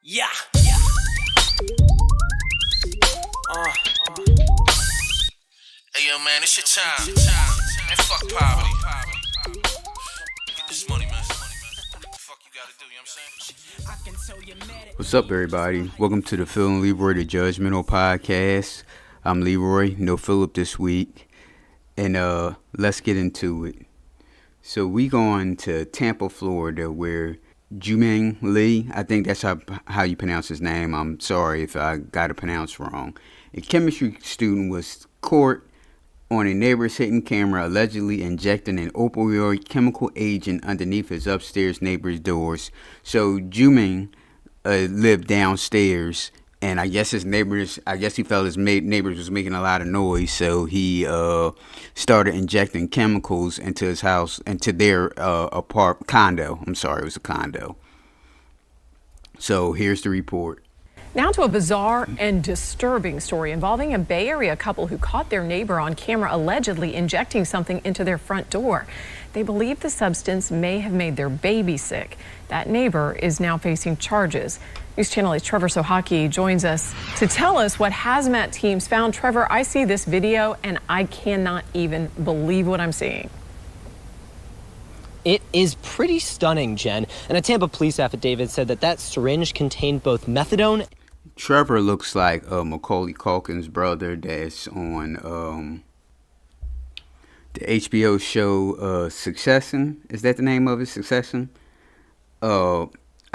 Yeah. Hey yo, man, it's your time. Man, fuck poverty. Get this money, man. What the fuck you gotta do, you know what I'm saying? What's up, everybody? Welcome to the Phil and Leroy, the Judgmental Podcast. I'm Leroy, no Philip this week. And let's get into it. So we going to Tampa, Florida, where Juming Lee, I think that's how you pronounce his name. I'm sorry if I got it pronounced wrong. A chemistry student was caught on a neighbor's hidden camera allegedly injecting an opioid chemical agent underneath his upstairs neighbor's doors. So Juming lived downstairs, and I guess he felt his neighbors was making a lot of noise, so he started injecting chemicals into his house, into their condo. I'm sorry, it was a condo. So here's the report. Now to a bizarre and disturbing story involving a Bay Area couple who caught their neighbor on camera allegedly injecting something into their front door. They believe the substance may have made their baby sick. That neighbor is now facing charges. News Channel 8's Trevor Sohaki joins us to tell us what hazmat teams found. Trevor, I see this video and I cannot even believe what I'm seeing. It is pretty stunning, Jen. And a Tampa police affidavit said that syringe contained both methadone. Trevor looks like Macaulay Culkin's brother that's on the HBO show Succession. Is that the name of it, Succession? I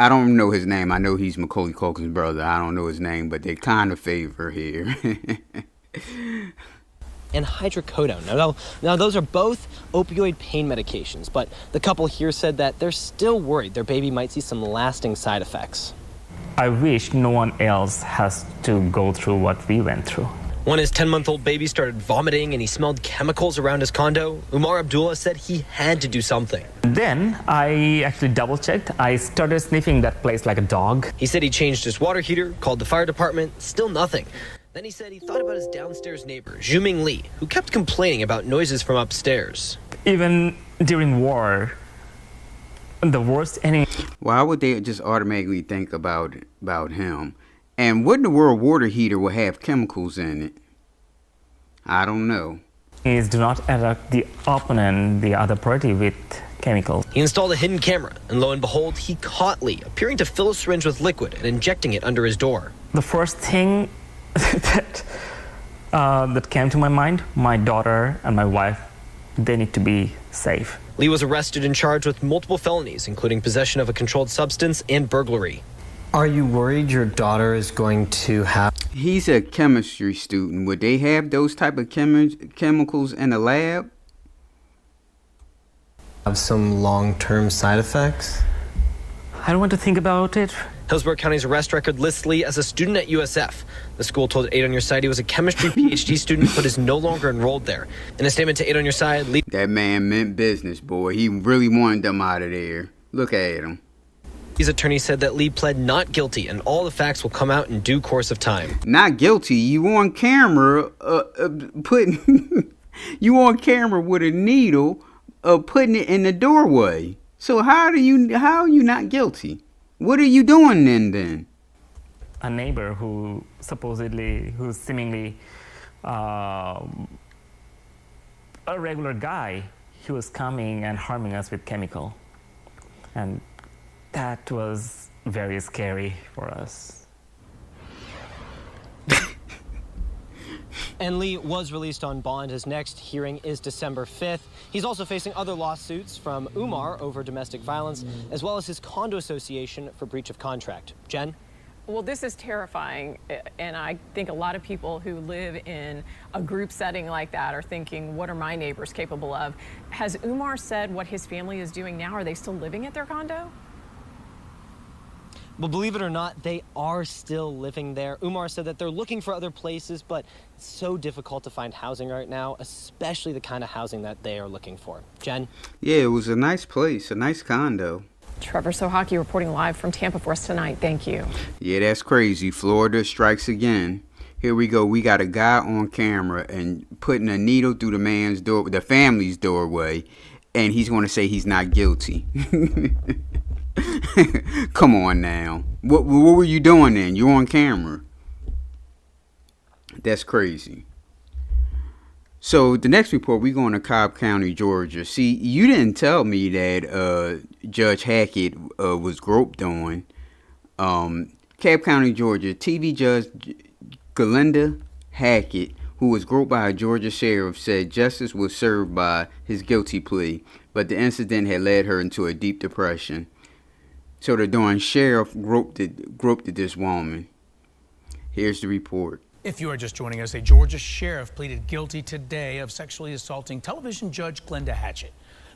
don't know his name. I know he's Macaulay Culkin's brother. I don't know his name, but they kind of favor here. And hydrocodone. Now, those are both opioid pain medications, but the couple here said that they're still worried their baby might see some lasting side effects. I wish no one else has to go through what we went through. When his 10-month-old baby started vomiting and he smelled chemicals around his condo, Umar Abdullah said he had to do something. Then I actually double-checked. I started sniffing that place like a dog. He said he changed his water heater, called the fire department, still nothing. Then he said he thought about his downstairs neighbor, Juming Lee, who kept complaining about noises from upstairs. Even during war, the worst enemy. Why would they just automatically think about him? And what in the world water heater will have chemicals in it? I don't know. Is do not attack the opponent, the other party, with chemicals. He installed a hidden camera, and lo and behold, he caught Lee appearing to fill a syringe with liquid and injecting it under his door. The first thing that came to my mind, my daughter and my wife, they need to be safe. Lee was arrested and charged with multiple felonies, including possession of a controlled substance and burglary. Are you worried your daughter is going to have... He's a chemistry student. Would they have those type of chemicals in the lab? Have some long-term side effects? I don't want to think about it. Hillsborough County's arrest record lists Lee as a student at USF. The school told 8 on Your Side he was a chemistry PhD student, but is no longer enrolled there. In a statement to 8 on Your Side, Lee... That man meant business, boy. He really wanted them out of there. Look at him. His attorney said that Lee pled not guilty, and all the facts will come out in due course of time. Not guilty? You on camera putting... you on camera with a needle putting it in the doorway. So how are you not guilty? What are you doing then? A neighbor who's seemingly a regular guy, he was coming and harming us with chemical. And that was very scary for us. And Lee was released on bond. His next hearing is December 5th. He's also facing other lawsuits from Umar over domestic violence, as well as his condo association for breach of contract. Jen? Well, this is terrifying, and I think a lot of people who live in a group setting like that are thinking, what are my neighbors capable of? Has Umar said what his family is doing now? Are they still living at their condo? Well, believe it or not, they are still living there. Umar said that they're looking for other places, but it's so difficult to find housing right now, especially the kind of housing that they are looking for. Jen? Yeah, it was a nice place, a nice condo. Trevor Sohaki reporting live from Tampa for us tonight. Thank you. Yeah, that's crazy. Florida strikes again. Here we go. We got a guy on camera and putting a needle through the family's doorway, and he's going to say he's not guilty. Come on now. What were you doing then? You're on camera. That's crazy. So the next report, we going to Cobb County, Georgia. See, you didn't tell me that Judge Hackett was groped on. Cobb County, Georgia, TV Judge Glenda Hatchett, who was groped by a Georgia sheriff, said justice was served by his guilty plea, but the incident had led her into a deep depression. So the Dawn sheriff groped this woman. Here's the report. If you are just joining us, a Georgia sheriff pleaded guilty today of sexually assaulting television judge Glenda Hatchett.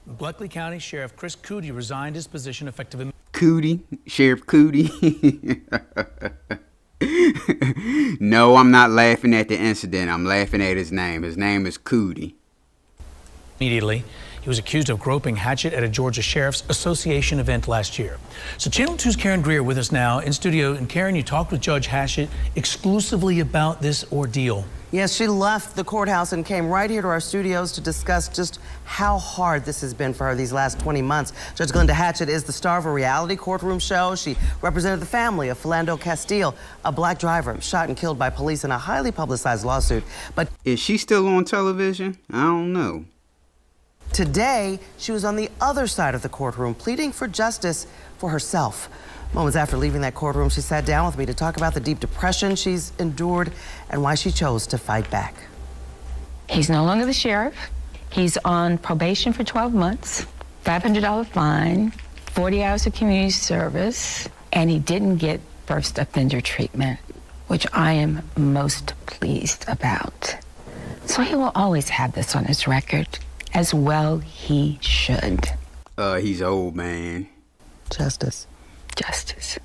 Bleckley County Sheriff Chris Coody resigned his position effective immediately. Coody? Sheriff Coody? No, I'm not laughing at the incident. I'm laughing at his name. His name is Coody. Immediately, he was accused of groping Hatchett at a Georgia Sheriff's Association event last year. So Channel 2's Karen Greer with us now in studio. And Karen, you talked with Judge Hatchett exclusively about this ordeal. Yes, she left the courthouse and came right here to our studios to discuss just how hard this has been for her these last 20 months. Judge Glenda Hatchett is the star of a reality courtroom show. She represented the family of Philando Castile, a black driver shot and killed by police in a highly publicized lawsuit. But is she still on television? I don't know. Today, she was on the other side of the courtroom pleading for justice for herself. Moments after leaving that courtroom, she sat down with me to talk about the deep depression she's endured and why she chose to fight back. He's no longer the sheriff. He's on probation for 12 months, $500 fine, 40 hours of community service, and he didn't get first offender treatment, which I am most pleased about. So he will always have this on his record. As well he should. He's an old man. Justice. Justice.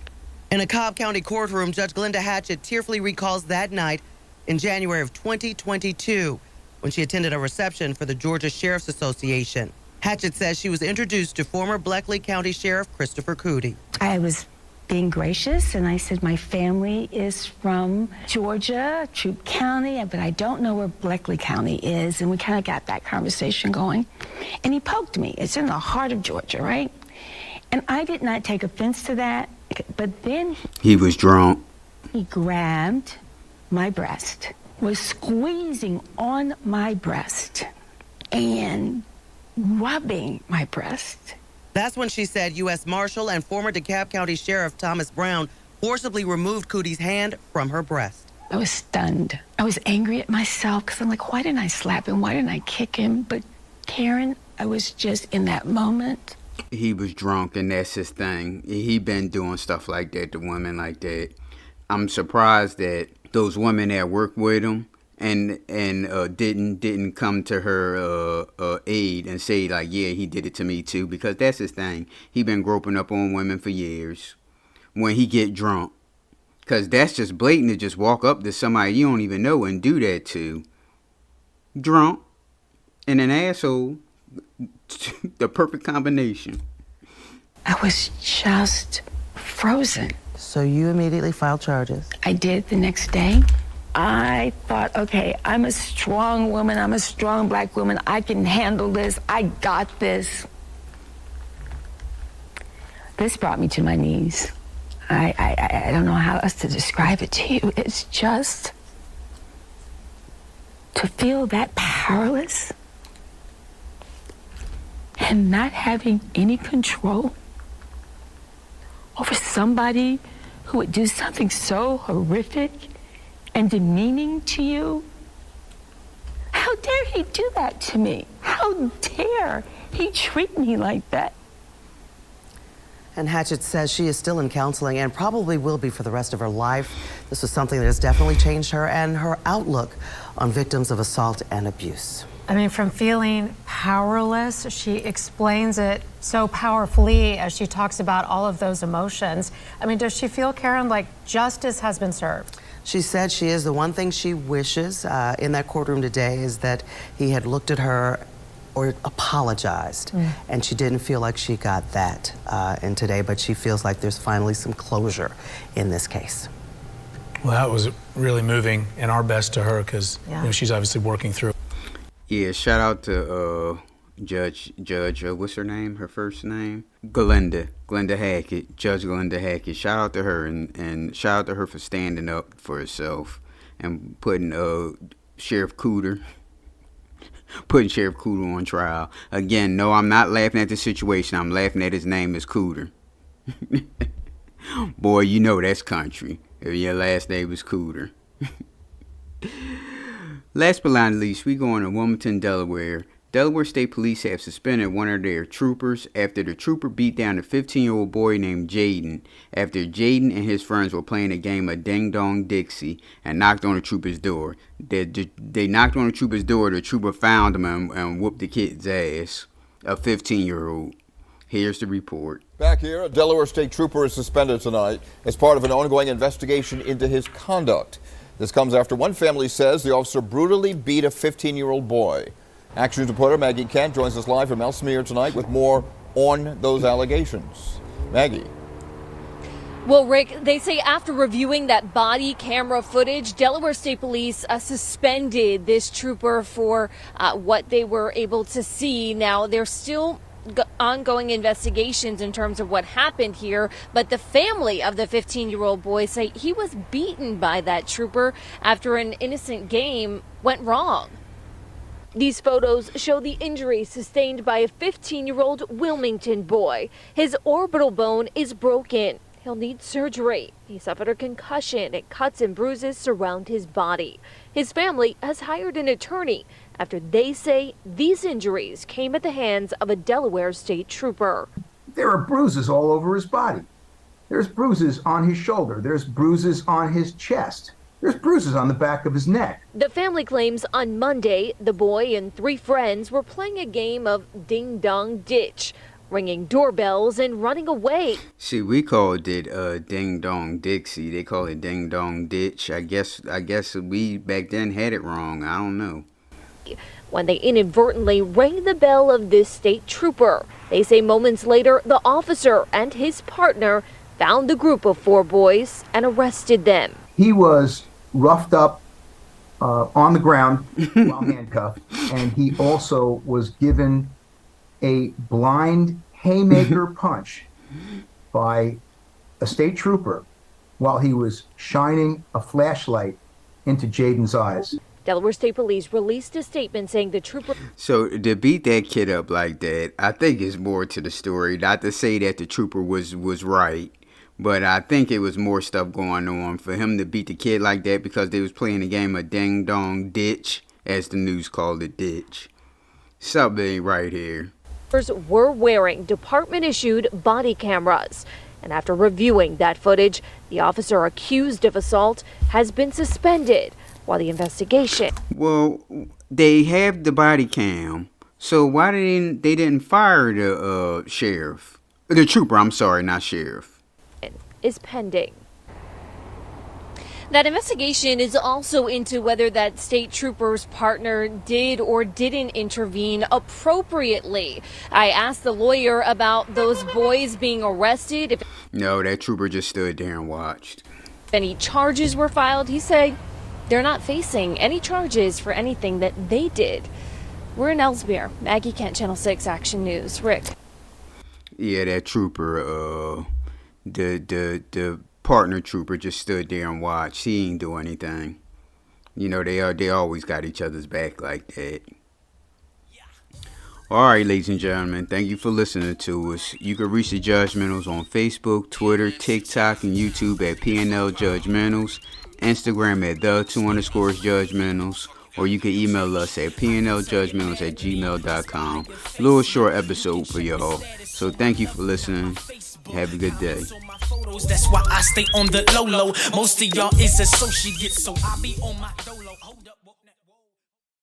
In a Cobb County courtroom, Judge Glenda Hatchett tearfully recalls that night in January of 2022 when she attended a reception for the Georgia Sheriff's Association. Hatchett says she was introduced to former Bleckley County Sheriff Christopher Coody. I was being gracious, and I said my family is from Georgia, Troup County, but I don't know where Bleckley County is, and we kind of got that conversation going. And he poked me. It's in the heart of Georgia, right? And I did not take offense to that, but then he was drunk. He grabbed my breast, was squeezing on my breast, and rubbing my breast. That's when she said U.S. Marshal and former DeKalb County Sheriff Thomas Brown forcibly removed Coody's hand from her breast. I was stunned. I was angry at myself because I'm like, why didn't I slap him? Why didn't I kick him? But Karen, I was just in that moment. He was drunk, and that's his thing. He been doing stuff like that to women like that. I'm surprised that those women that work with him and didn't come to her aid and say, like, yeah, he did it to me too, because that's his thing. He been groping up on women for years when he get drunk, because that's just blatant to just walk up to somebody you don't even know and do that to. Drunk and an asshole, the perfect combination. I was just frozen. So you immediately filed charges? I did the next day. I thought, okay, I'm a strong woman. I'm a strong black woman. I can handle this. I got this. This brought me to my knees. I don't know how else to describe it to you. It's just to feel that powerless and not having any control over somebody who would do something so horrific and demeaning to you. How dare he do that to me? How dare he treat me like that? And Hatchett says she is still in counseling and probably will be for the rest of her life. This was something that has definitely changed her and her outlook on victims of assault and abuse. I mean, from feeling powerless, she explains it so powerfully as she talks about all of those emotions. I mean, does she feel, Karen, like justice has been served? She said she is. The one thing she wishes in that courtroom today is that he had looked at her or apologized. And she didn't feel like she got that in today, but she feels like there's finally some closure in this case. Well, that was really moving, and our best to her, because you know, she's obviously working through. Yeah, shout out to Judge, what's her name? Her first name? Glenda Hatchett, Judge Glenda Hatchett. Shout out to her and shout out to her for standing up for herself and putting Sheriff Coody on trial. Again, no, I'm not laughing at the situation. I'm laughing at his name is Coody. Boy, you know that's country. If your last name is Coody. Last but not least, we going to Wilmington, Delaware. Delaware State Police have suspended one of their troopers after the trooper beat down a 15-year-old boy named Jaden after Jaden and his friends were playing a game of Ding Dong Dixie and knocked on the trooper's door. They knocked on the trooper's door. The trooper found him and whooped the kid's ass, a 15-year-old. Here's the report. Back here, a Delaware State trooper is suspended tonight as part of an ongoing investigation into his conduct. This comes after one family says the officer brutally beat a 15-year-old boy. Action News reporter Maggie Kent joins us live from Ellesmere tonight with more on those allegations. Maggie. Well, Rick, they say after reviewing that body camera footage, Delaware State Police suspended this trooper for what they were able to see. Now, there's still ongoing investigations in terms of what happened here, but the family of the 15-year-old boy say he was beaten by that trooper after an innocent game went wrong. These photos show the injury sustained by a 15-year-old Wilmington boy. His orbital bone is broken. He'll need surgery. He suffered a concussion and cuts and bruises surround his body. His family has hired an attorney after they say these injuries came at the hands of a Delaware State trooper. There are bruises all over his body. There's bruises on his shoulder. There's bruises on his chest. There's bruises on the back of his neck. The family claims on Monday the boy and 3 friends were playing a game of Ding Dong Ditch, ringing doorbells and running away. See, we called it Ding Dong Dixie. They call it Ding Dong Ditch. I guess we back then had it wrong. I don't know. When they inadvertently rang the bell of this state trooper. They say moments later, the officer and his partner found the group of 4 boys and arrested them. He was roughed up on the ground while handcuffed, and he also was given a blind haymaker punch by a state trooper while he was shining a flashlight into Jaden's eyes. Delaware State Police released a statement saying the trooper... So to beat that kid up like that, I think is more to the story. Not to say that the trooper was right, but I think it was more stuff going on for him to beat the kid like that because they was playing a game of Ding Dong Ditch, as the news called it, ditch. Something ain't right here. Were wearing department-issued body cameras. And after reviewing that footage, the officer accused of assault has been suspended while the investigation... Well, they have the body cam, so why they didn't fire the sheriff? The trooper, I'm sorry, not sheriff. ...is pending. That investigation is also into whether that state trooper's partner did or didn't intervene appropriately. I asked the lawyer about those boys being arrested. No, that trooper just stood there and watched. If any charges were filed, he said they're not facing any charges for anything that they did. We're in Ellesmere. Maggie Kent, Channel 6 Action News. Rick. Yeah, that trooper, the partner trooper just stood there and watched. He ain't do anything. You know, they always got each other's back like that. All right, ladies and gentlemen, thank you for listening to us. You can reach the Judgementals on Facebook, Twitter, TikTok, and YouTube at pnljudgementals, Instagram at _Judgementals, or you can email us at pnljudgementals@gmail.com. A little short episode for y'all. So thank you for listening. Have a good day. That's why I stay on the low. Most of y'all is associates, so I be on my dolo.